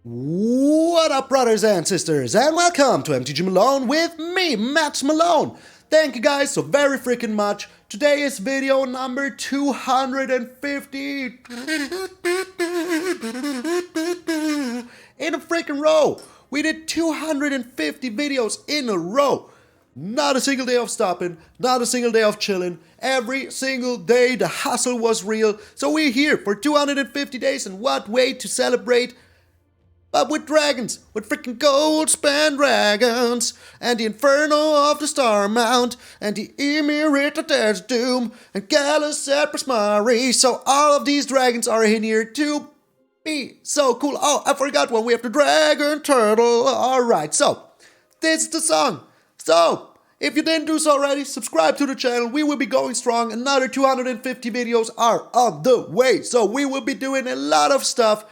What up, brothers and sisters, and welcome to MTG Malone with me, MtgA Malone. Thank you guys so very freaking much. Today is video number 250 in a freaking row. We did 250 videos in a row. Not a single day of stopping, not a single day of chilling. Every single day the hustle was real. So we're here for 250 days, and what way to celebrate but with dragons, with freaking Goldspan Dragons, and the Inferno of the Star Mount, and the Iymrith of Death's Doom, and Galazeth Prismari. So all of these dragons are in here to be so cool. Oh, I forgot one. We have the Dragon Turtle. Alright, so this is the song. So if you didn't do so already, subscribe to the channel. We will be going strong. Another 250 videos are on the way. So we will be doing a lot of stuff,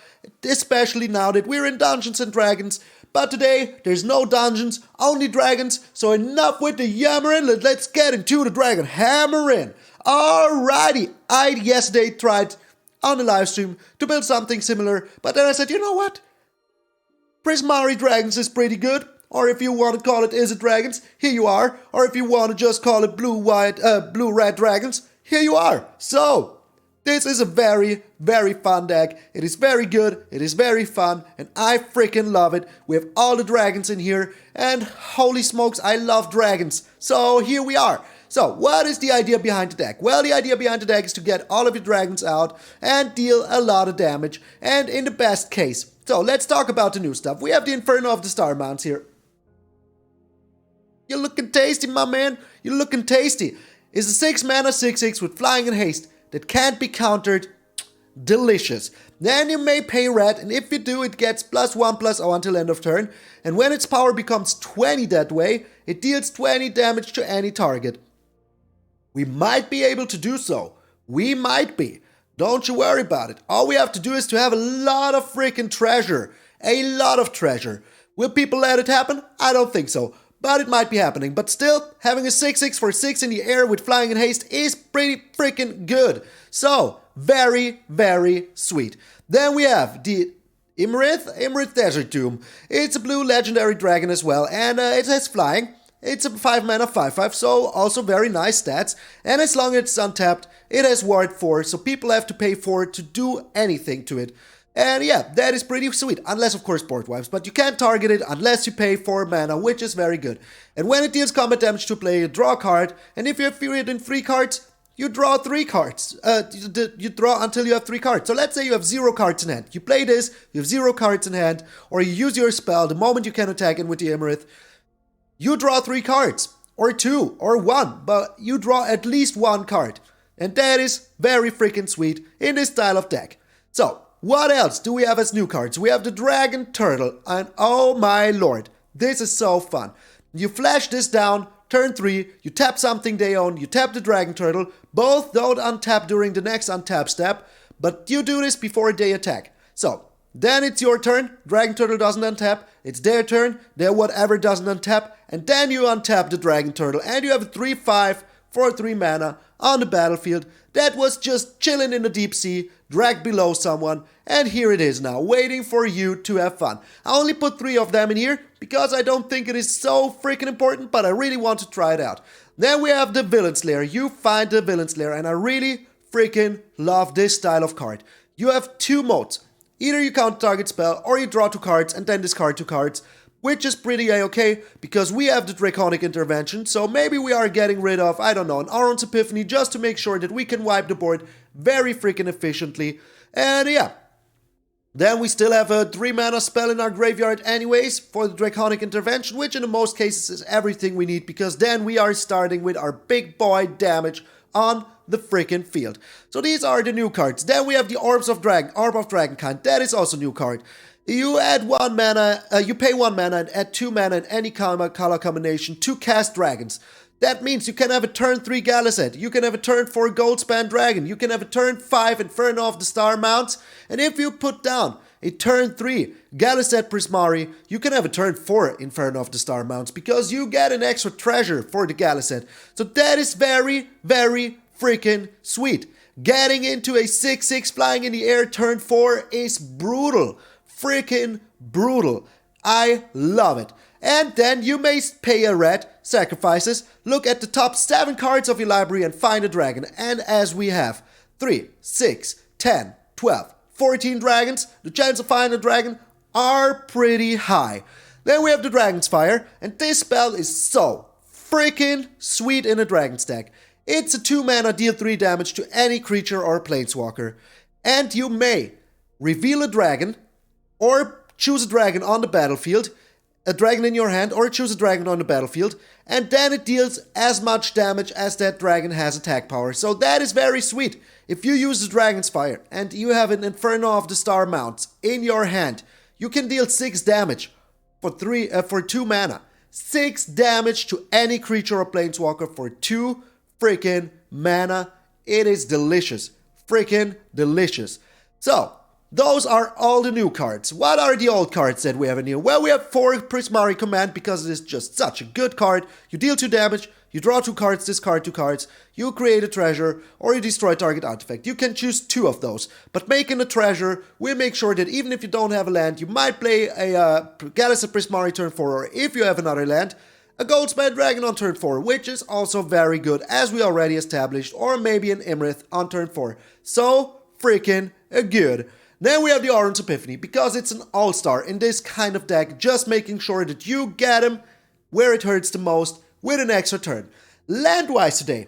especially now that we're in Dungeons and Dragons. But today, there's no dungeons, only dragons. So enough with the yammering, let's get into the dragon hammering. Alrighty, I yesterday tried on the live stream to build something similar, but then I said, you know what? Prismari Dragons is pretty good. Or if you want to call it Is It Dragons, here you are. Or if you want to just call it Blue-Red Dragons, here you are. So this is a very, very fun deck. It is very good, it is very fun, and I freaking love it. We have all the dragons in here, and holy smokes, I love dragons. So here we are. So what is the idea behind the deck? Well, the idea behind the deck is to get all of your dragons out and deal a lot of damage, and in the best case. So let's talk about the new stuff. We have the Inferno of the Star Mounts here. You're looking tasty, my man. You're looking tasty. It's a 6 mana 6/6 with flying and haste that can't be countered. Delicious. Then you may pay red, and if you do, it gets +1/+0 until end of turn. And when its power becomes 20 that way, it deals 20 damage to any target. We might be able to do so. We might be. Don't you worry about it. All we have to do is to have a lot of freaking treasure. A lot of treasure. Will people let it happen? I don't think so. But it might be happening. But still, having a 6/6 for 6 in the air with flying and haste is pretty freaking good. So, very, very sweet. Then we have the Iymrith Desert Doom. It's a blue legendary dragon as well, and it has flying. It's a 5 mana 5/5, so also very nice stats. And as long as it's untapped, it has ward 4, so people have to pay 4 to do anything to it. And yeah, that is pretty sweet, unless of course board wipes, but you can't target it unless you pay 4 mana, which is very good. And when it deals combat damage to play, you draw a card, and if you have fewer than 3 cards, you draw 3 cards. You draw until you have 3 cards. So let's say you have 0 cards in hand. You play this, you have 0 cards in hand, or you use your spell the moment you can attack in with the Iymrith. You draw 3 cards, or 2, or 1, but you draw at least 1 card. And that is very freaking sweet in this style of deck. So, what else do we have as new cards? We have the Dragon Turtle, and oh my lord, this is so fun. You flash this down, turn 3, you tap something they own, you tap the Dragon Turtle, both don't untap during the next untap step, but you do this before they attack. So, then it's your turn, Dragon Turtle doesn't untap, it's their turn, their whatever doesn't untap, and then you untap the Dragon Turtle, and you have a 3/5 for 3 mana on the battlefield that was just chilling in the deep sea, dragged below someone, and here it is now, waiting for you to have fun. I only put 3 of them in here because I don't think it is so freaking important, but I really want to try it out. Then we have the Villain's Lair. You find the Villain's Lair, and I really freaking love this style of card. You have 2 modes. Either you count target spell, or you draw 2 cards and then discard 2 cards, which is pretty a-okay, because we have the Draconic Intervention, so maybe we are getting rid of, I don't know, an Alrund's Epiphany just to make sure that we can wipe the board very freaking efficiently. And yeah, then we still have a 3 mana spell in our graveyard anyways for the Draconic Intervention, which in most cases is everything we need, because then we are starting with our big boy damage on the freaking field. So these are the new cards. Then we have the Orb of Dragonkind. That is also a new card. You add 1 mana, you pay 1 mana and add 2 mana in any color combination to cast dragons. That means you can have a turn 3 Galazeth, you can have a turn 4 Goldspan Dragon, you can have a turn 5 Inferno of the Star Mounts, and if you put down a turn 3 Galazeth Prismari, you can have a turn 4 Inferno of the Star Mounts because you get an extra treasure for the Galazeth. So that is very, very freaking sweet. Getting into a 6/6 flying in the air turn 4 is brutal. Freaking brutal. I love it. And then you may pay a red, sacrifices, look at the top 7 cards of your library and find a dragon. And as we have 3, 6, 10, 12, 14 dragons, the chance of finding a dragon are pretty high. Then we have the Dragon's Fire, and this spell is so freaking sweet in a dragon stack. It's a 2 mana, deal 3 damage to any creature or planeswalker. And you may reveal a dragon, or choose a dragon on the battlefield, a dragon in your hand, or choose a dragon on the battlefield, and then it deals as much damage as that dragon has attack power. So that is very sweet. If you use the Dragon's Fire and you have an Inferno of the Star Mounts in your hand, you can deal 6 damage for 2 mana. 6 damage to any creature or planeswalker for 2 freaking mana. It is delicious. Freaking delicious. So, those are all the new cards. What are the old cards that we have in here? Well, we have 4 Prismari Command because it is just such a good card. You deal 2 damage, you draw 2 cards, discard 2 cards, you create a treasure, or you destroy target artifact. You can choose 2 of those. But making a treasure will make sure that even if you don't have a land, you might play a Galazeth Prismari turn 4, or if you have another land, a Goldspan Dragon on turn 4, which is also very good, as we already established, or maybe an Iymrith on turn 4. So freaking good. Then we have the Alrund's Epiphany, because it's an all-star in this kind of deck, just making sure that you get him where it hurts the most with an extra turn. Land-wise today,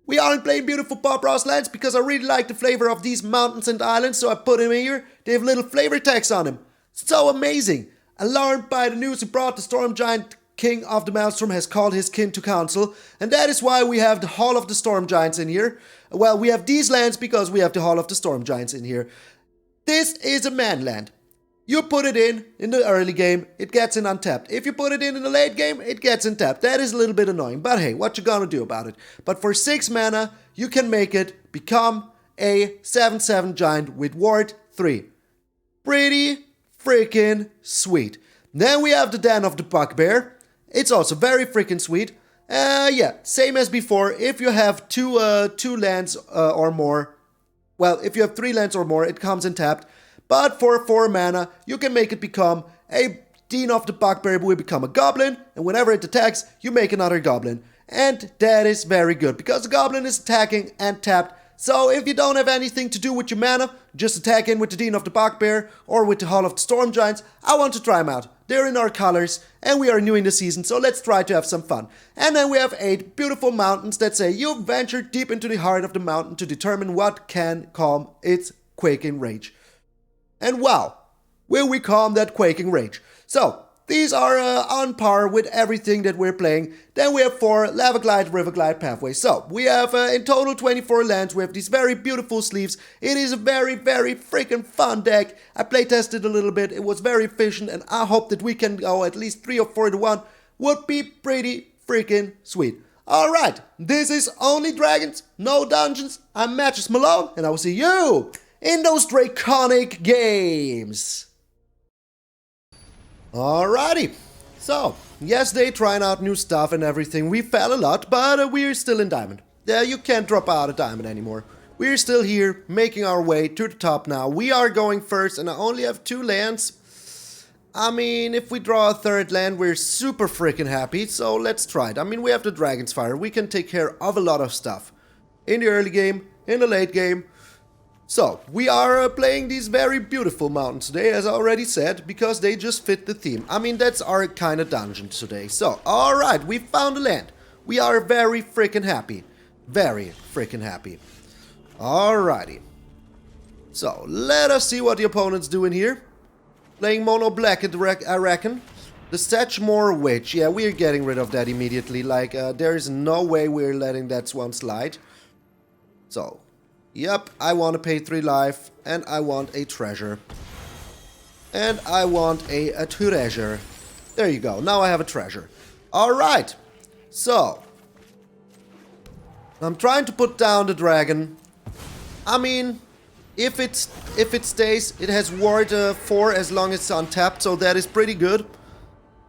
we aren't playing beautiful Bob Ross lands because I really like the flavor of these mountains and islands, so I put him in here. They have little flavor text on him. So amazing. Alarmed by the news he brought, the Storm Giant King of the Maelstrom has called his kin to council, and that is why we have the Hall of the Storm Giants in here. Well, we have these lands because we have the Hall of the Storm Giants in here. This is a man land. You put it in the early game, it gets in untapped. If you put it in the late game, it gets in tapped. That is a little bit annoying, but hey, what you gonna do about it? But for 6 mana, you can make it become a 7/7 giant with ward 3. Pretty freaking sweet. Then we have the Den of the Bugbear. It's also very freaking sweet. Yeah, same as before. If you have two lands or more, well, if you have 3 lands or more, it comes in tapped. But for 4 mana, you can make it become a Den of the Bugbear will become a goblin, and whenever it attacks, you make another goblin. And that is very good, because the goblin is attacking and tapped. So if you don't have anything to do with your mana, just attack in with the Den of the Bugbear or with the Hall of the Storm Giants. I want to try them out. They're in our colors, and we are new in the season, so let's try to have some fun. And then we have 8 beautiful mountains that say you ventured deep into the heart of the mountain to determine what can calm its quaking rage. And wow, will we calm that quaking rage? So, these are on par with everything that we're playing. Then we have 4 Riverglide Pathway. So, we have in total 24 lands. We have these very beautiful sleeves. It is a very, very freaking fun deck. I playtested a little bit. It was very efficient, and I hope that we can go at least 3 or 4 to 1. Would be pretty freaking sweet. Alright, this is Only Dragons, No Dungeons. I'm MtgA Malone, and I will see you in those Draconic Games. Alrighty, so yesterday trying out new stuff and everything, we fell a lot, but we're still in Diamond. You can't drop out of Diamond anymore. We're still here, making our way to the top now. We are going first, and I only have 2 lands. I mean, if we draw a 3rd land, we're super freaking happy, so let's try it. I mean, we have the Dragon's Fire, we can take care of a lot of stuff. In the early game, in the late game. So, we are playing these very beautiful mountains today, as I already said, because they just fit the theme. I mean, that's our kind of dungeon today. So, alright, we found a land. We are very freaking happy. Very freaking happy. Alrighty. So, let us see what the opponent's doing here. Playing mono black, I reckon. The Satchmore Witch. Yeah, we're getting rid of that immediately. Like, there is no way we're letting that one slide. So, yep, I want to pay 3 life, and I want a treasure. And I want a treasure. There you go, now I have a treasure. Alright, so I'm trying to put down the dragon. I mean, If it stays, it has Ward 4 as long as it's untapped, so that is pretty good.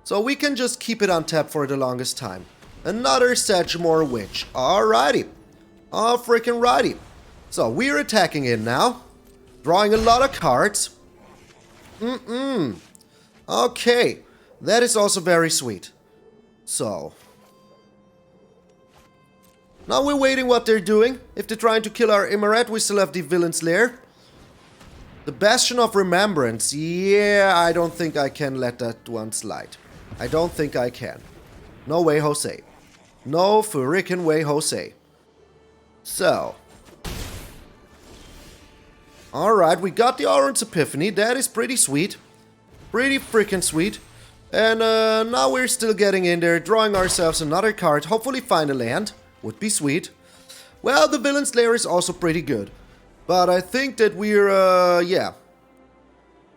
So we can just keep it untapped for the longest time. Another Sedgemoor Witch. Alrighty. Oh, freaking righty. So we're attacking in now. Drawing a lot of cards. Okay. That is also very sweet. So. Now we're waiting what they're doing. If they're trying to kill our Iymrith, we still have the Villain's Lair. The Bastion of Remembrance. Yeah, I don't think I can let that one slide. I don't think I can. No way, Jose. No freaking way, Jose. So. Alright, we got the Alrund's Epiphany. That is pretty sweet. Pretty freaking sweet. And now we're still getting in there, drawing ourselves another card. Hopefully find a land. Would be sweet. Well, the Villain's Lair is also pretty good. But I think that we're, yeah.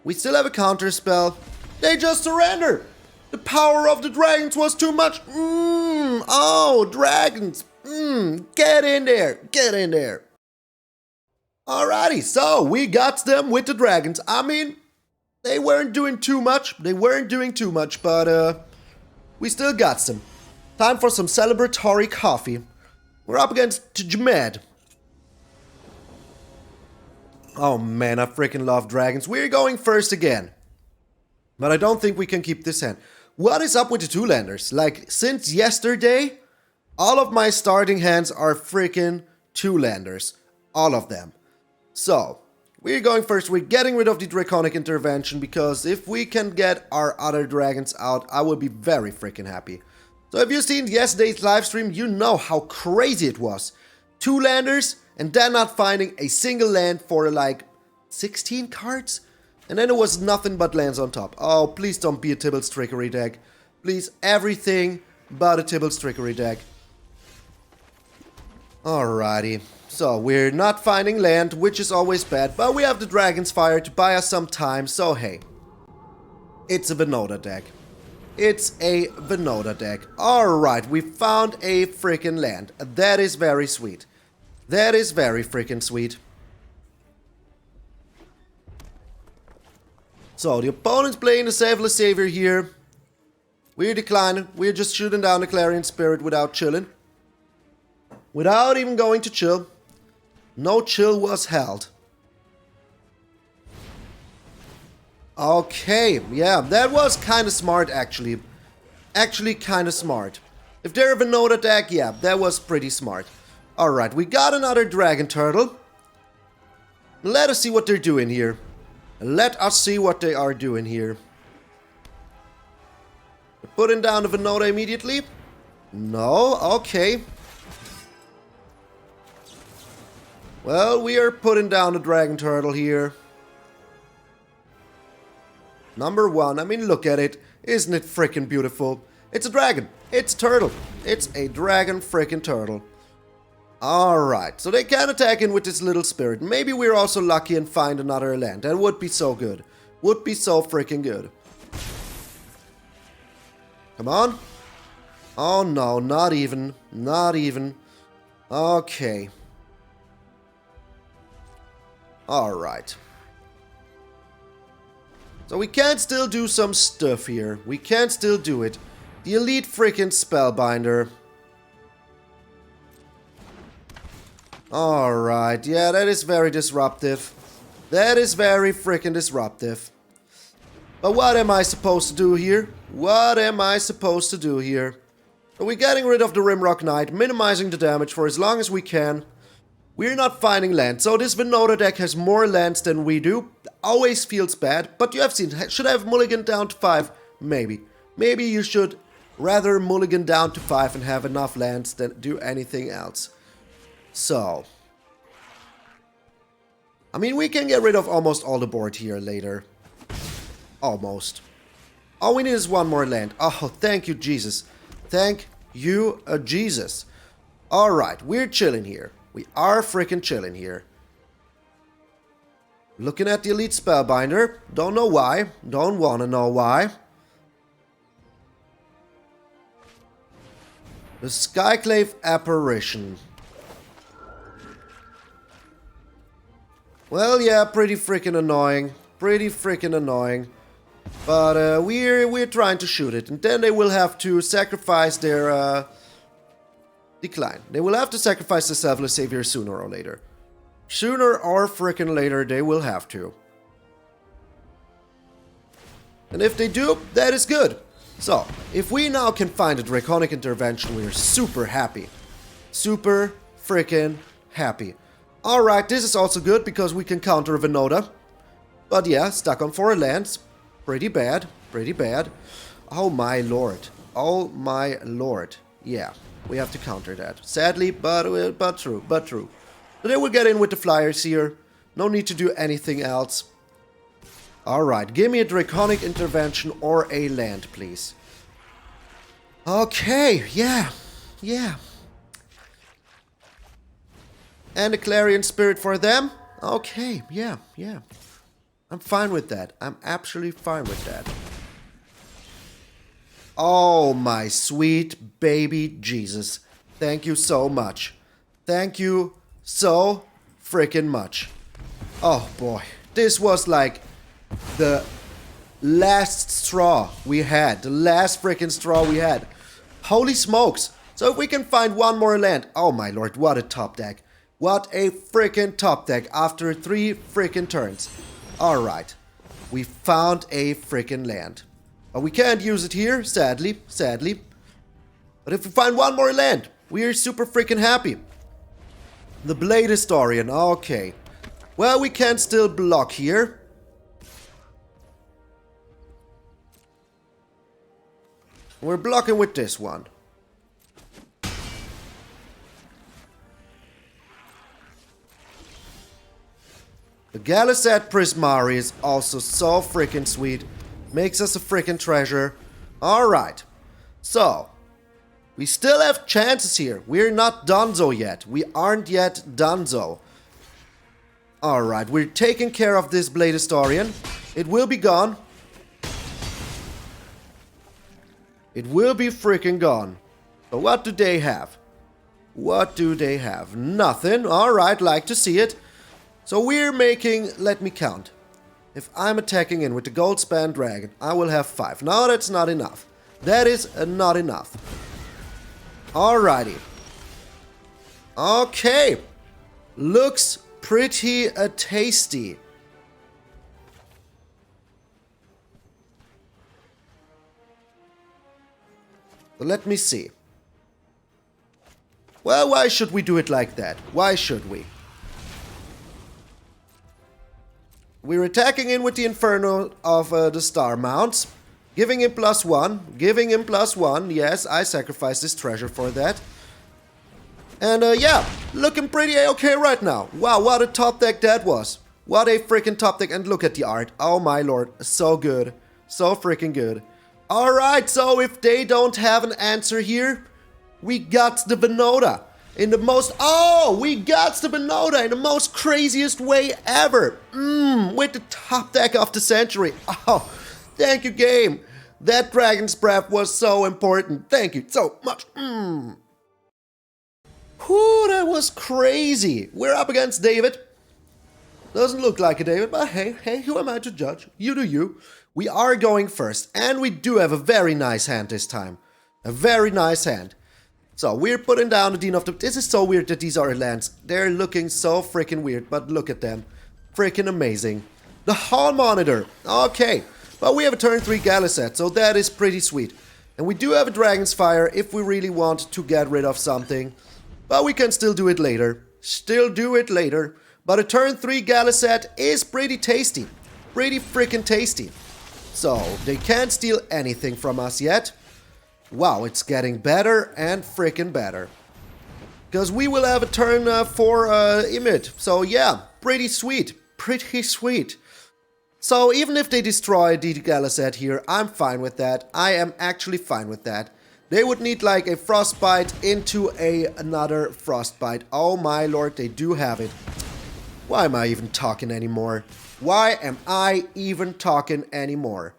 We still have a counter spell. They just surrender! The power of the dragons was too much. Oh, dragons. Get in there. Get in there. Alrighty, so we got them with the dragons. I mean, they weren't doing too much. But we still got them. Time for some celebratory coffee. We're up against Jmed. Oh man, I freaking love dragons. We're going first again. But I don't think we can keep this hand. What is up with the two-landers? Like, since yesterday, all of my starting hands are freaking two-landers. All of them. So, we're going first. We're getting rid of the Draconic Intervention, because if we can get our other dragons out, I will be very freaking happy. So if you've seen yesterday's live stream, you know how crazy it was. Two landers, and then not finding a single land for like 16 cards? And then it was nothing but lands on top. Oh, please don't be a Tybalt's Trickery deck. Please, everything but a Tybalt's Trickery deck. Alrighty. So, we're not finding land, which is always bad, but we have the Dragon's Fire to buy us some time, so hey. It's a Venota deck. It's a Venota deck. Alright, we found a freaking land. That is very sweet. That is very freaking sweet. So, the opponent's playing the Saveless Savior here. We're declining. We're just shooting down the Clarion Spirit without chilling. Without even going to chill. No chill was held. Okay, yeah, that was kind of smart actually. Actually kind of smart. If they're a Venota deck, yeah, that was pretty smart. Alright, we got another Dragon Turtle. Let us see what they're doing here. Let us see what they are doing here. Putting down the Venota immediately. No, okay. Well, we are putting down the Dragon Turtle here. Number one, I mean, look at it. Isn't it freaking beautiful? It's a dragon. It's a turtle. It's a dragon freaking turtle. Alright, so they can attack in with this little spirit. Maybe we're also lucky and find another land. That would be so good. Would be so freaking good. Come on. Oh no, not even. Not even. Okay. Alright. So we can still do some stuff here. We can still do it. The Elite freaking Spellbinder. Alright, yeah, that is very disruptive. That is very freaking disruptive. But what am I supposed to do here? What am I supposed to do here? So we're getting rid of the Rimrock Knight, minimizing the damage for as long as we can. We're not finding land, so this Venota deck has more lands than we do. Always feels bad, but you have seen, should I have mulligan down to 5? Maybe. Maybe you should rather mulligan down to 5 and have enough lands than do anything else. So. I mean, we can get rid of almost all the board here later. Almost. All we need is one more land. Oh, thank you, Jesus. Thank you, Jesus. Alright, we're chilling here. We are freaking chilling here. Looking at the Elite Spellbinder. Don't know why. Don't want to know why. The Skyclave Apparition. Well, yeah, pretty freaking annoying. Pretty freaking annoying. But we're trying to shoot it. And then they will have to sacrifice their decline. They will have to sacrifice the Selfless Savior sooner or later. Sooner or freaking later, they will have to. And if they do, that is good. So, if we now can find a Draconic Intervention, we are super happy. Super freaking happy. Alright, this is also good because we can counter Venoda. But yeah, stuck on 4 lands. Pretty bad. Pretty bad. Oh my lord. Oh my lord. Yeah, we have to counter that. Sadly, but true. But true. So they will get in with the flyers here. No need to do anything else. Alright, give me a Draconic Intervention or a land, please. Okay, yeah. And a Clarion Spirit for them? Okay, yeah. I'm fine with that. I'm absolutely fine with that. Oh my sweet baby Jesus. Thank you so much. Thank you so freaking much. Oh boy. This was like the last straw we had. The last freaking straw we had. Holy smokes. So if we can find one more land. Oh my lord, what a top deck. What a freaking top deck after 3 freaking turns. Alright. We found a freaking land. But we can't use it here, sadly. But if we find one more land, we are super freaking happy. The Blade Historian, okay. Well, we can still block here. We're blocking with this one. The Galazeth Prismari is also so freaking sweet. Makes us a freaking treasure. Alright. So, we still have chances here. We're not donezo yet. We aren't yet donezo. Alright, we're taking care of this Blade Historian. It will be gone. It will be freaking gone. But what do they have? What do they have? Nothing. Alright, like to see it. So we're making, let me count. If I'm attacking in with the Goldspan Dragon, I will have 5. No, that's not enough. That is not enough. Alrighty. Okay. Looks pretty tasty. But let me see. Well, why should we do it like that? Why should we? We're attacking in with the Inferno of the Star Mounts. Giving him +1. Giving him +1. Yes, I sacrificed this treasure for that. And yeah, looking pretty okay right now. Wow, what a top deck that was. What a freaking top deck. And look at the art. Oh my lord. So good. So freaking good. Alright, so if they don't have an answer here, we got the Venoda. In the most... Oh, we got the Venoda in the most craziest way ever. With the top deck of the century. Oh, thank you, game. That Dragon's Breath was so important. Thank you so much. Whew, that was crazy. We're up against David. Doesn't look like a David, but hey, who am I to judge? You do you. We are going first, and we do have a very nice hand this time. A very nice hand. So, we're putting down the Dean of the... This is so weird that these are lands. They're looking so freaking weird, but look at them. Freaking amazing. The Hall Monitor. Okay. But we have a turn 3 Galazeth, so that is pretty sweet. And we do have a Dragon's Fire if we really want to get rid of something. But we can still do it later. But a turn 3 Galazeth is pretty tasty. Pretty freaking tasty. So, they can't steal anything from us yet. Wow, it's getting better and freaking better. Because we will have a turn 4 Iymrith. So yeah, pretty sweet. Pretty sweet. So even if they destroy the Galazeth here, I'm fine with that. I am actually fine with that. They would need like a Frostbite into another Frostbite. Oh my lord, they do have it. Why am I even talking anymore? Why am I even talking anymore?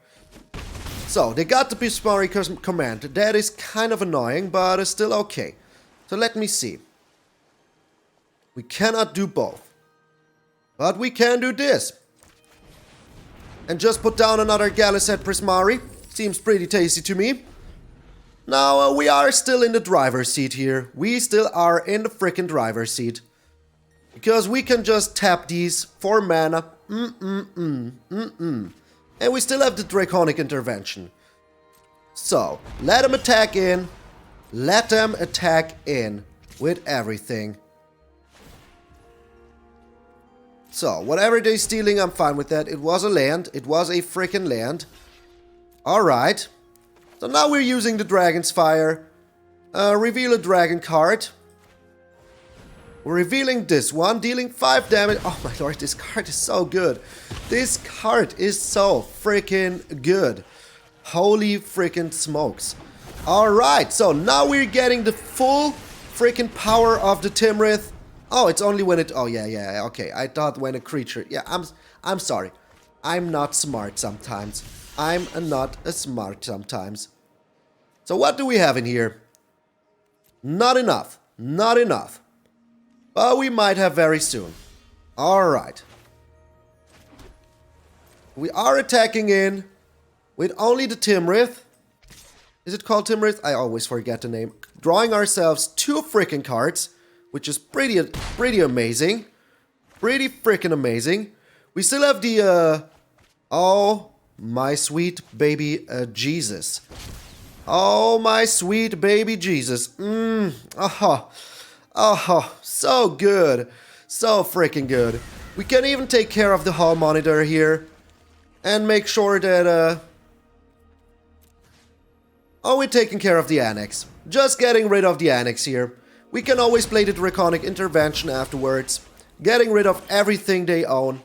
So, they got the Prismari Command. That is kind of annoying, but it's still okay. So, let me see. We cannot do both. But we can do this. And just put down another Galazeth Prismari. Seems pretty tasty to me. Now, we are still in the driver's seat here. We still are in the freaking driver's seat. Because we can just tap these for mana. And we still have the Draconic Intervention. So, let them attack in. Let them attack in with everything. So, whatever they're stealing, I'm fine with that. It was a land. It was a freaking land. Alright. So now we're using the Dragon's Fire. Reveal a dragon card. We're revealing this one, dealing 5 damage. Oh my lord, this card is so good. This card is so freaking good. Holy freaking smokes. Alright, so now we're getting the full freaking power of the Iymrith. Oh, it's only when it... Oh, yeah, okay. I thought when a creature... Yeah, I'm sorry. I'm not smart sometimes. I'm not smart sometimes. So what do we have in here? Not enough. Not enough. But we might have very soon. Alright. We are attacking in with only the Iymrith. Is it called Iymrith? I always forget the name. Drawing ourselves 2 freaking cards, which is pretty amazing. Pretty freaking amazing. We still have the, oh, my sweet baby Jesus. Oh, my sweet baby Jesus. So good. So freaking good. We can even take care of the hall monitor here. And make sure that, oh, we're taking care of the annex. Just getting rid of the annex here. We can always play the Draconic Intervention afterwards. Getting rid of everything they own.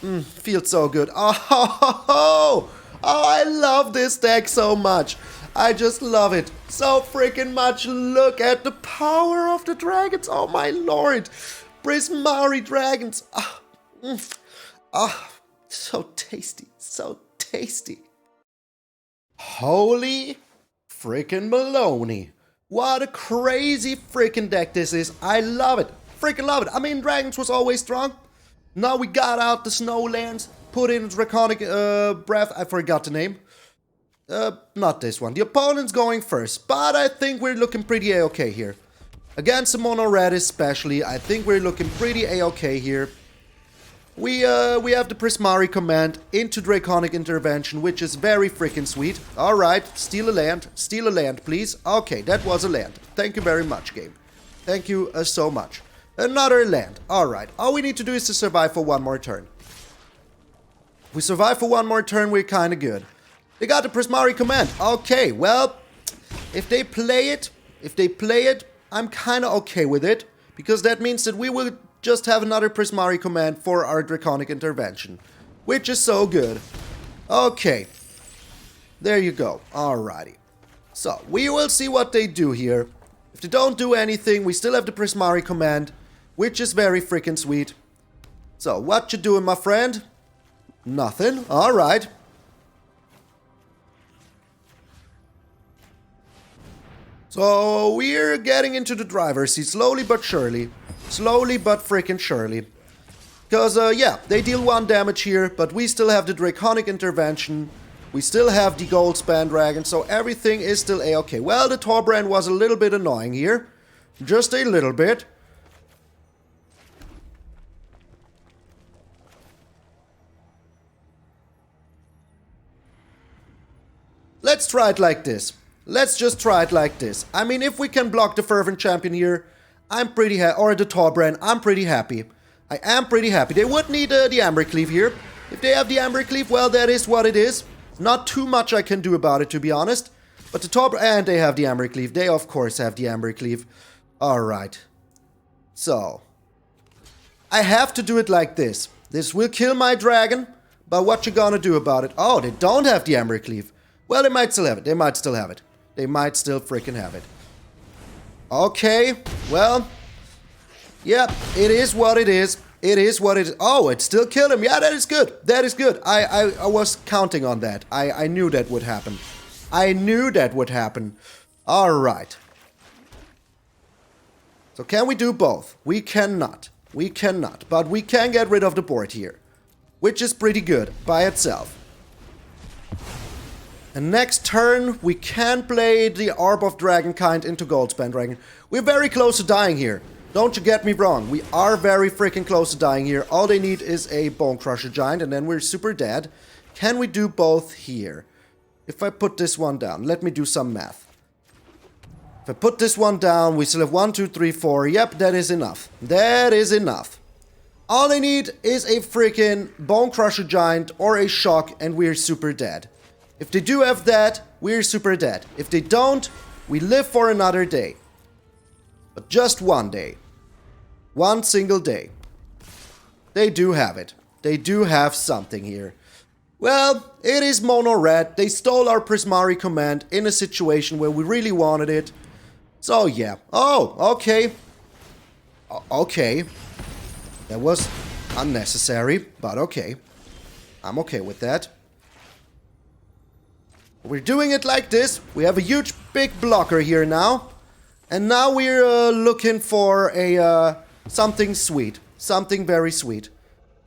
Feels so good. Oh, I love this deck so much. I just love it so freaking much. Look at the power of the dragons. Oh my lord. Prismari dragons. So tasty. So tasty. Holy freaking Maloney. What a crazy freaking deck this is. I love it. Freaking love it. I mean, Dragons was always strong. Now we got out the Snowlands. Put in Draconic Breath. I forgot the name. Not this one. The opponent's going first. But I think we're looking pretty A-okay here. Against the mono red especially, I think we're looking pretty A-okay here. We have the Prismari Command into Draconic Intervention, which is very freaking sweet. Alright, steal a land. Steal a land, please. Okay, that was a land. Thank you very much, game. Thank you so much. Another land. Alright, all we need to do is to survive for one more turn. If we survive for one more turn, we're kinda good. They got the Prismari Command. Okay, well, if they play it, I'm kinda okay with it. Because that means that we will just have another Prismari Command for our Draconic Intervention. Which is so good. Okay. There you go. Alrighty. So, we will see what they do here. If they don't do anything, we still have the Prismari Command. Which is very freaking sweet. So, what you doing, my friend? Nothing. Alright. So, we're getting into the driver's seat slowly but surely. Slowly but freaking surely. Because, yeah, they deal 1 damage here, but we still have the Draconic Intervention. We still have the Goldspan Dragon, so everything is still A-okay. Well, the Torbrand was a little bit annoying here. Just a little bit. Let's try it like this. Let's just try it like this. I mean, if we can block the Fervent Champion here, I'm pretty happy. Or the Torbrand, I'm pretty happy. I am pretty happy. They would need the Ambercleave here. If they have the Ambercleave, well, that is what it is. Not too much I can do about it, to be honest. But the Torbrand, and they have the Ambercleave. They, of course, have the Ambercleave. Alright. So. I have to do it like this. This will kill my dragon. But what you gonna do about it? Oh, they don't have the Ambercleave. Well, they might still have it. They might still have it. They might still freaking have it. Okay, well, yeah, it is what it is. It is what it is. Oh, it still killed him. Yeah, that is good. That is good. I was counting on that. I knew that would happen. I knew that would happen. All right. So can we do both? We cannot. We cannot. But we can get rid of the board here, which is pretty good by itself. And next turn, we can play the Orb of Dragonkind into Goldspan Dragon. We're very close to dying here. Don't you get me wrong. We are very freaking close to dying here. All they need is a Bone Crusher Giant, and then we're super dead. Can we do both here? If I put this one down, let me do some math. If I put this one down, we still have 1, 2, 3, 4. Yep, that is enough. That is enough. All they need is a freaking Bone Crusher Giant or a Shock, and we're super dead. If they do have that, we're super dead. If they don't, we live for another day. But just one day. One single day. They do have it. They do have something here. Well, it is mono red. They stole our Prismari Command in a situation where we really wanted it. So yeah. Oh, okay. Okay. That was unnecessary, but okay. I'm okay with that. We're doing it like this. We have a huge big blocker here now. And now we're looking for a something sweet. Something very sweet.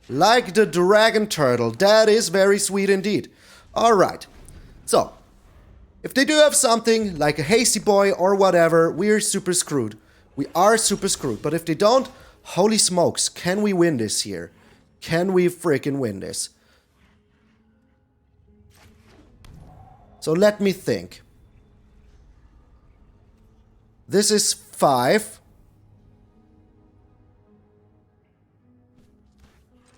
Like the Dragon Turtle. That is very sweet indeed. Alright. So, if they do have something like a Hasty Boy or whatever, we're super screwed. We are super screwed. But if they don't, holy smokes, can we win this here? Can we freaking win this? So let me think. This is 5.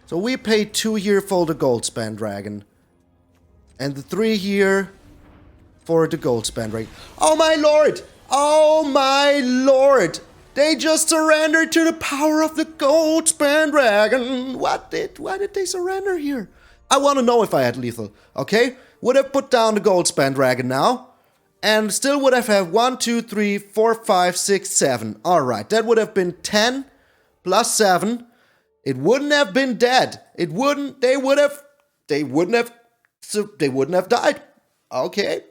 So we pay 2 here for the Goldspan Dragon. And the 3 here for the Goldspan Dragon. Oh my lord! Oh my lord! They just surrendered to the power of the Goldspan Dragon! Why did they surrender here? I want to know if I had lethal, okay? Would have put down the Goldspan Dragon now. And still would have had 1, 2, 3, 4, 5, 6, 7. Alright, that would have been 10 plus 7. It wouldn't have been dead. They wouldn't have died. Okay.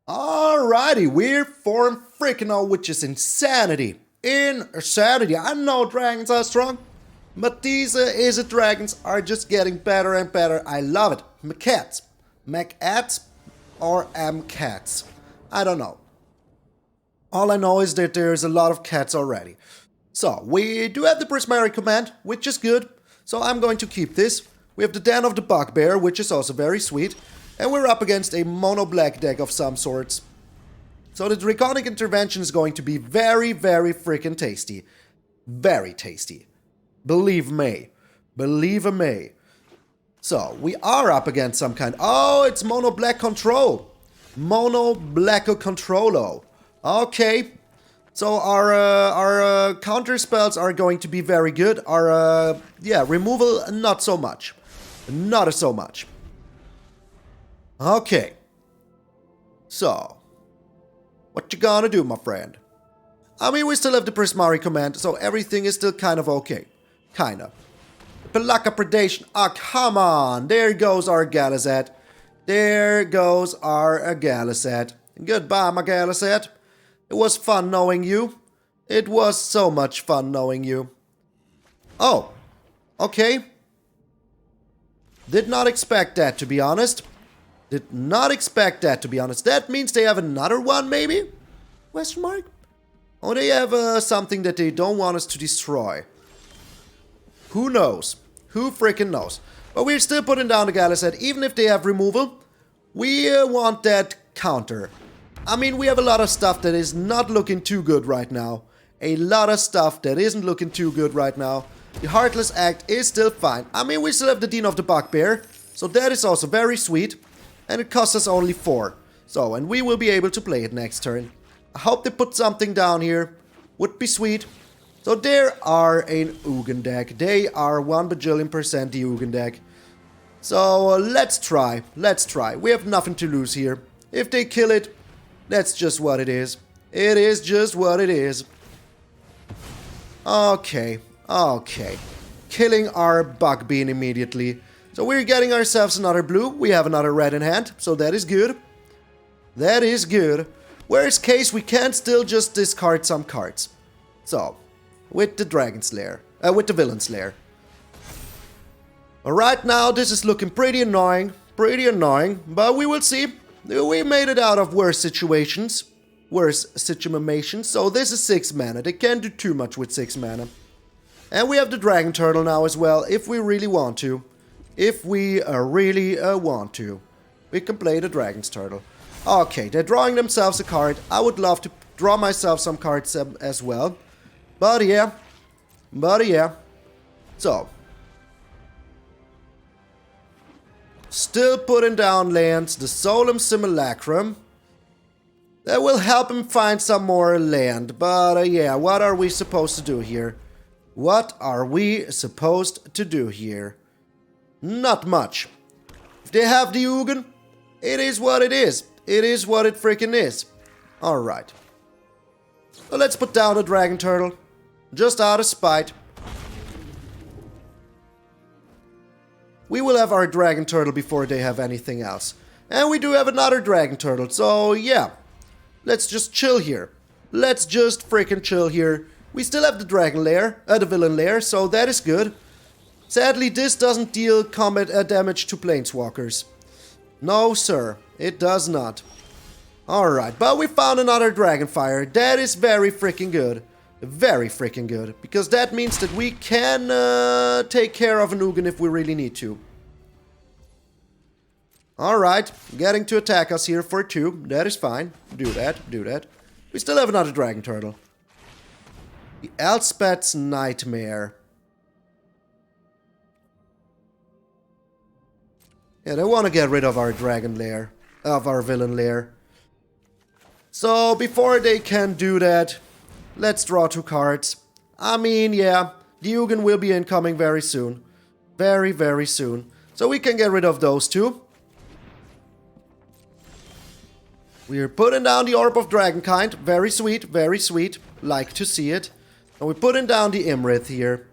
Alrighty, we're 4 freaking 0, which is insanity. Insanity. I know dragons are strong, but these Izzet dragons are just getting better and better. I love it. McCats. McAts or MCats. I don't know. All I know is that there's a lot of cats already. So, we do have the Prismari Command, which is good. So I'm going to keep this. We have the Den of the Bugbear, which is also very sweet. And we're up against a mono-black deck of some sorts. So the Draconic Intervention is going to be very, very freaking tasty. Very tasty. Believe me. Believe me. So, we are up against some kind... Oh, it's mono-black control. Mono-black controlo. Okay. So, our counter spells are going to be very good. Our, removal, not so much. Not so much. Okay. So, what you gonna do, my friend? I mean, we still have the Prismari Command, so everything is still kind of okay. Kinda. Pelaka Predation. Ah, come on. There goes our Galazeth. There goes our Galazeth. Goodbye, my Galazeth. It was fun knowing you. It was so much fun knowing you. Oh. Okay. Did not expect that, to be honest. Did not expect that, to be honest. That means they have another one, maybe? Question mark? Or they have something that they don't want us to destroy. Who knows? Who freaking knows? But we're still putting down the Galazeth. Even if they have removal, we want that counter. I mean, we have a lot of stuff that is not looking too good right now. A lot of stuff that isn't looking too good right now. The Heartless Act is still fine. I mean, we still have the Den of the Bugbear. So that is also very sweet. And it costs us only 4. So, and we will be able to play it next turn. I hope they put something down here. Would be sweet. So there are an Ugin deck. They are 1 bajillion% the Ugin deck. So let's try. Let's try. We have nothing to lose here. If they kill it, that's just what it is. It is just what it is. Okay. Okay. Killing our Bugbear immediately. So we're getting ourselves another blue. We have another red in hand. So that is good. That is good. Worst case, we can still just discard some cards. So, with the Dragon's Lair. With the Villain's Lair. Right now, this is looking pretty annoying. But we will see. We made it out of worse situations. So this is 6 mana. They can't do too much with 6 mana. And we have the Dragon Turtle now as well, if we really want to. If we really want to. We can play the Dragon's Turtle. Okay, they're drawing themselves a card. I would love to draw myself some cards as well. But yeah. So. Still putting down lands. The Solemn Simulacrum. That will help him find some more land. But yeah, what are we supposed to do here? Not much. If they have the Ugin, it is what it is. It is what it freaking is. Alright. So let's put down the Dragon Turtle. Just out of spite. We will have our Dragon Turtle before they have anything else. And we do have another Dragon Turtle, so yeah. Let's just chill here. Let's just freaking chill here. We still have the Dragon Lair, the Villain Lair, so that is good. Sadly, this doesn't deal combat damage to Planeswalkers. No, sir, it does not. Alright, but we found another Dragonfire. That is very freaking good. Very freaking good. Because that means that we can take care of an Ugin if we really need to. Alright, getting to attack us here for 2. That is fine. Do that. We still have another Dragon Turtle. The Elspeth's Nightmare. Yeah, they want to get rid of our Dragon Lair. Of our Villain Lair. So, before they can do that, let's draw 2 cards. I mean, yeah, the Ugin will be incoming very soon. Very, very soon. So we can get rid of those 2. We're putting down the Orb of Dragonkind. Very sweet, very sweet. Like to see it. And we're putting down the Iymrith here.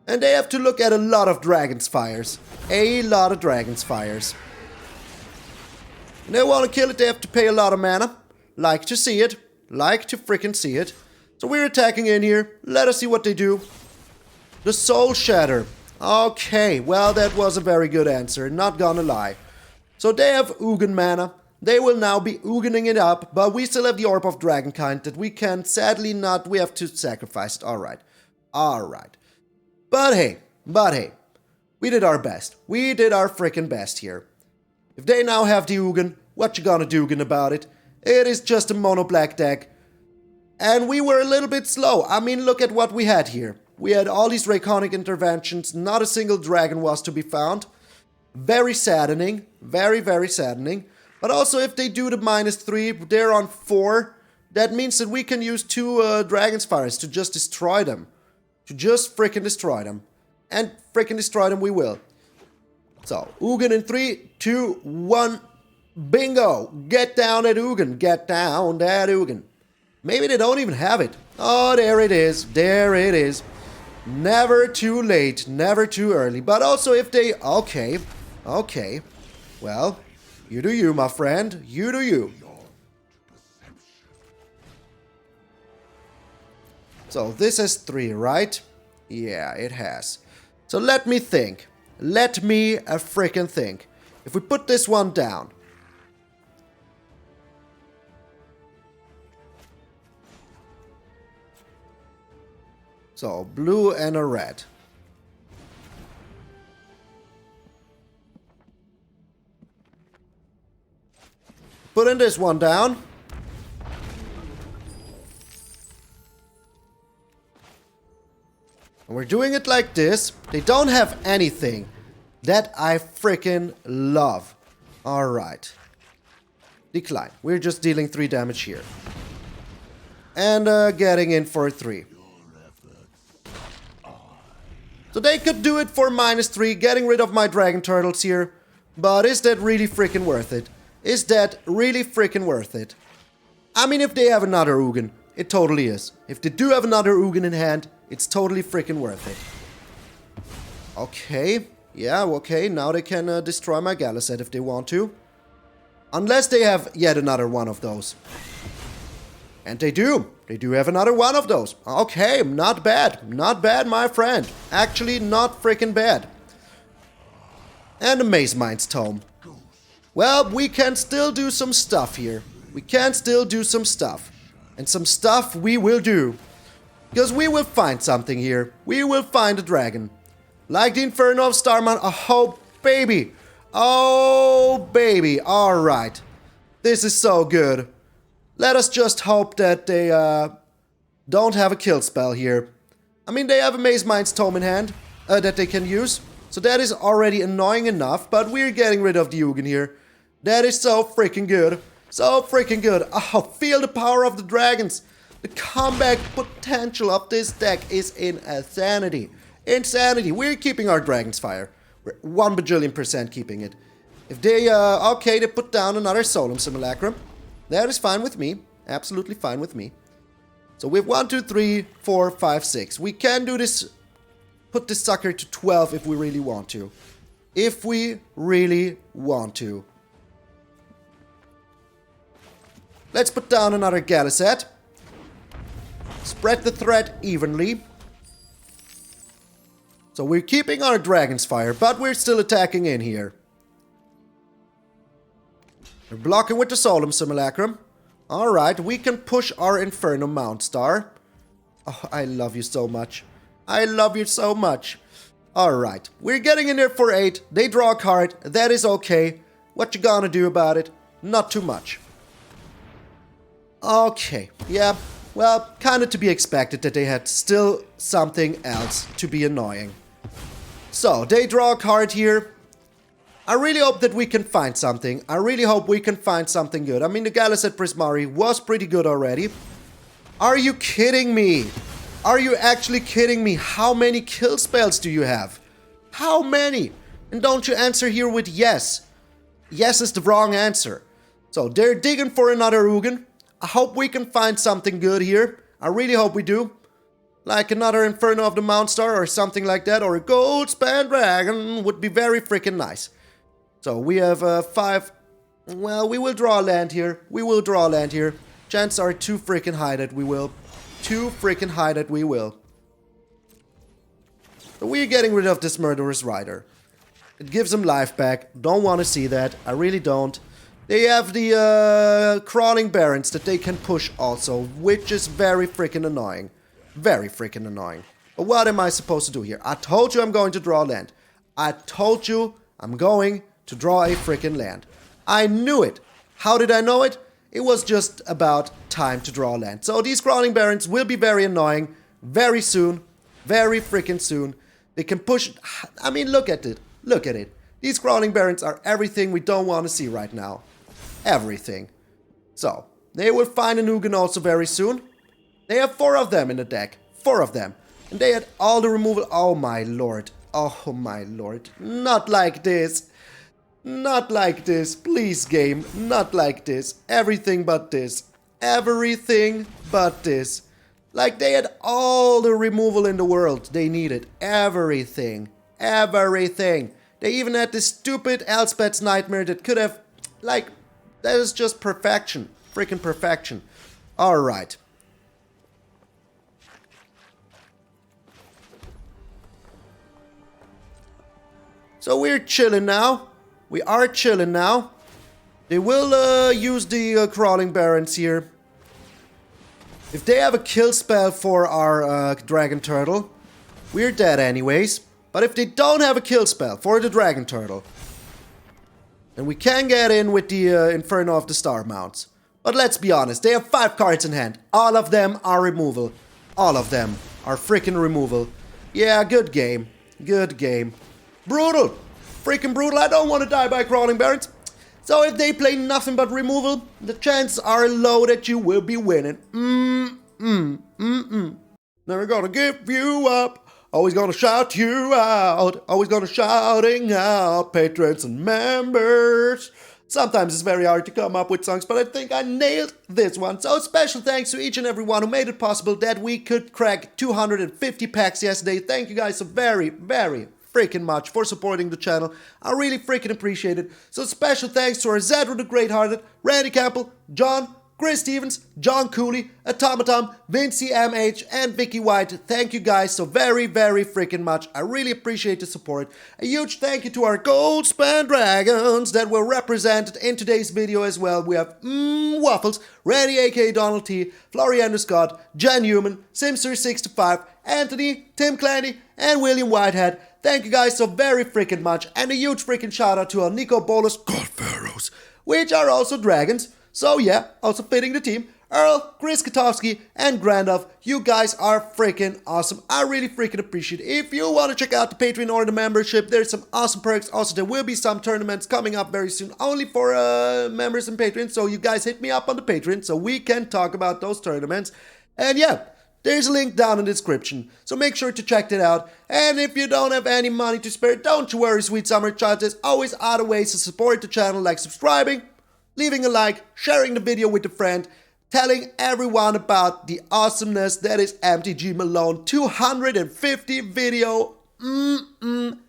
And they have to look at a lot of Dragon's Fires. A lot of Dragon's Fires. And they want to kill it, they have to pay a lot of mana. Like to see it. Like to freaking see it. So we're attacking in here. Let us see what they do. The Soul Shatter. Okay, well that was a very good answer. Not gonna lie. So they have Ugin mana. They will now be Ugining it up. But we still have the Orb of Dragonkind that we can sadly not... We have to sacrifice it. Alright. Alright. But hey. We did our best. We did our freaking best here. If they now have the Ugin, what you gonna do about it? It is just a mono black deck. And we were a little bit slow. I mean, look at what we had here. We had all these Draconic Interventions. Not a single dragon was to be found. Very saddening. Very, very saddening. But also, if they do the -3, they're on 4. That means that we can use 2 Dragon's Fires to just destroy them. To just freaking destroy them. And freaking destroy them we will. So, Ugin in 3, 2, 1... Bingo! Get down that Ugin. Get down that Ugin. Maybe they don't even have it. Oh, there it is. There it is. Never too late. Never too early. But also if they... Okay. Okay. Well, you do you, my friend. You do you. So this has 3, right? Yeah, it has. So let me think. Let me frickin' think. If we put this one down... So, blue and a red. Putting this one down. And we're doing it like this. They don't have anything that I freaking love. Alright. Decline. We're just dealing 3 damage here. And getting in for 3. So they could do it for -3, getting rid of my Dragon Turtles here. But is that really freaking worth it? Is that really freaking worth it? I mean, if they have another Ugin, it totally is. If they do have another Ugin in hand, it's totally freaking worth it. Okay. Yeah, okay. Now they can destroy my Galazeth if they want to. Unless they have yet another one of those. And they do. They do have another one of those. Okay, not bad. Not bad, my friend. Actually, not freaking bad. And a Maze Mind's Tome. Well, we can still do some stuff here. We can still do some stuff. And some stuff we will do. Because we will find something here. We will find a dragon. Like the Inferno of Starman. Oh, baby. Oh, baby. Alright. This is so good. Let us just hope that they don't have a kill spell here. I mean, they have a Maze Mind's Tome in hand that they can use. So that is already annoying enough. But we're getting rid of the Ugin here. That is so freaking good. So freaking good. Oh, feel the power of the dragons. The comeback potential of this deck is insanity. Insanity. We're keeping our Dragon's Fire. We're 1 bajillion% keeping it. If they, okay, they put down another Solemn Simulacrum. That is fine with me. Absolutely fine with me. So we have 1, 2, 3, 4, 5, 6. We can do this, put this sucker to 12 if we really want to. If we really want to. Let's put down another Galazeth. Spread the threat evenly. So we're keeping our Dragon's Fire, but we're still attacking in here. We're blocking with the Solemn Simulacrum. Alright, we can push our Inferno Mount Star. Oh, I love you so much. I love you so much. Alright, we're getting in there for 8. They draw a card. That is okay. What you gonna do about it? Not too much. Okay, yeah. Well, kinda to be expected that they had still something else to be annoying. So, they draw a card here. I really hope that we can find something. I really hope we can find something good. I mean, the Galazeth Prismari was pretty good already. Are you kidding me? Are you actually kidding me? How many kill spells do you have? How many? And don't you answer here with yes. Yes is the wrong answer. So, they're digging for another Ugin. I hope we can find something good here. I really hope we do. Like another Inferno of the Mount Star or something like that. Or a Goldspan Dragon would be very freaking nice. So we have 5. Well, we will draw a land here. We will draw a land here. Chances are too freaking high that we will. Too freaking high that we will. So we're getting rid of this Murderous Rider. It gives him life back. Don't want to see that. I really don't. They have the Crawling Barrens that they can push also, which is very freaking annoying. Very freaking annoying. But what am I supposed to do here? I told you I'm going to draw land. I told you I'm going to draw a freaking land. I knew it. How did I know it? It was just about time to draw land. So these Crawling Barrens will be very annoying very soon. Very freaking soon. They can push... I mean, look at it. Look at it. These Crawling Barrens are everything we don't want to see right now. Everything. So, they will find a Ugin also very soon. They have 4 of them in the deck. 4 of them. And they had all the removal. Oh my lord. Oh my lord. Not like this. Not like this. Please, game. Not like this. Everything but this. Everything but this. Like they had all the removal in the world they needed. Everything. Everything. They even had this stupid Elspeth's Nightmare that could have... Like... That is just perfection. Freaking perfection. Alright. So we're chilling now. We are chilling now. They will use the Crawling Barrens here. If they have a kill spell for our Dragon Turtle, we're dead anyways. But if they don't have a kill spell for the Dragon Turtle, and we can get in with the Inferno of the Star Mounts. But let's be honest, they have 5 cards in hand. All of them are removal. All of them are freaking removal. Yeah, good game. Good game. Brutal. Freaking brutal. I don't want to die by Crawling Barrens. So if they play nothing but removal, the chances are low that you will be winning. Never gonna give you up. Always gonna shout you out. Always gonna shouting out patrons and members. Sometimes it's very hard to come up with songs, but I think I nailed this one. So special thanks to each and everyone who made it possible that we could crack 250 packs yesterday. Thank you guys so very, very freaking much for supporting the channel. I really freaking appreciate it. So special thanks to our Zedro the Great-Hearted, Randy Campbell, John, Chris Stevens, John Cooley, Automaton, Vincy MH, and Vicky White. Thank you guys so very, very freaking much. I really appreciate the support. A huge thank you to our Goldspan Dragons that were represented in today's video as well. We have Waffles, Randy aka Donald T, Floriander Scott, Jan Newman, Simster65, Anthony, Tim Clancy, and William Whitehead. Thank you guys so very freaking much. And a huge freaking shout out to our Nico Bolas, God Pharaohs, which are also dragons. So yeah, also fitting the team. Earl, Chris Katowski, and Grandov, you guys are freaking awesome. I really freaking appreciate it. If you want to check out the Patreon or the membership, there's some awesome perks. Also, there will be some tournaments coming up very soon, only for members and patrons. So you guys hit me up on the Patreon so we can talk about those tournaments. And yeah, there's a link down in the description, so make sure to check that out. And if you don't have any money to spare, don't you worry, sweet summer child. There's always other ways to support the channel, like subscribing, leaving a like, sharing the video with a friend, telling everyone about the awesomeness that is MTG Malone 250 video.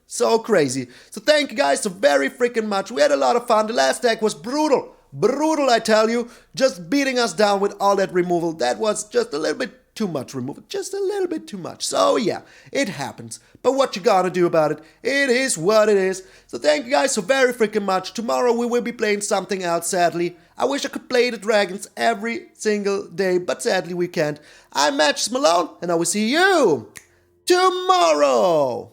So crazy. So thank you guys so very freaking much. We had a lot of fun. The last deck was brutal. Brutal, I tell you. Just beating us down with all that removal. That was just a little bit too much removal. Just a little bit too much. So yeah, it happens. But what you gotta do about it? It is what it is. So thank you guys so very freaking much. Tomorrow we will be playing something else, sadly. I wish I could play the dragons every single day, but sadly we can't. I'm MtgA Malone, and I will see you tomorrow.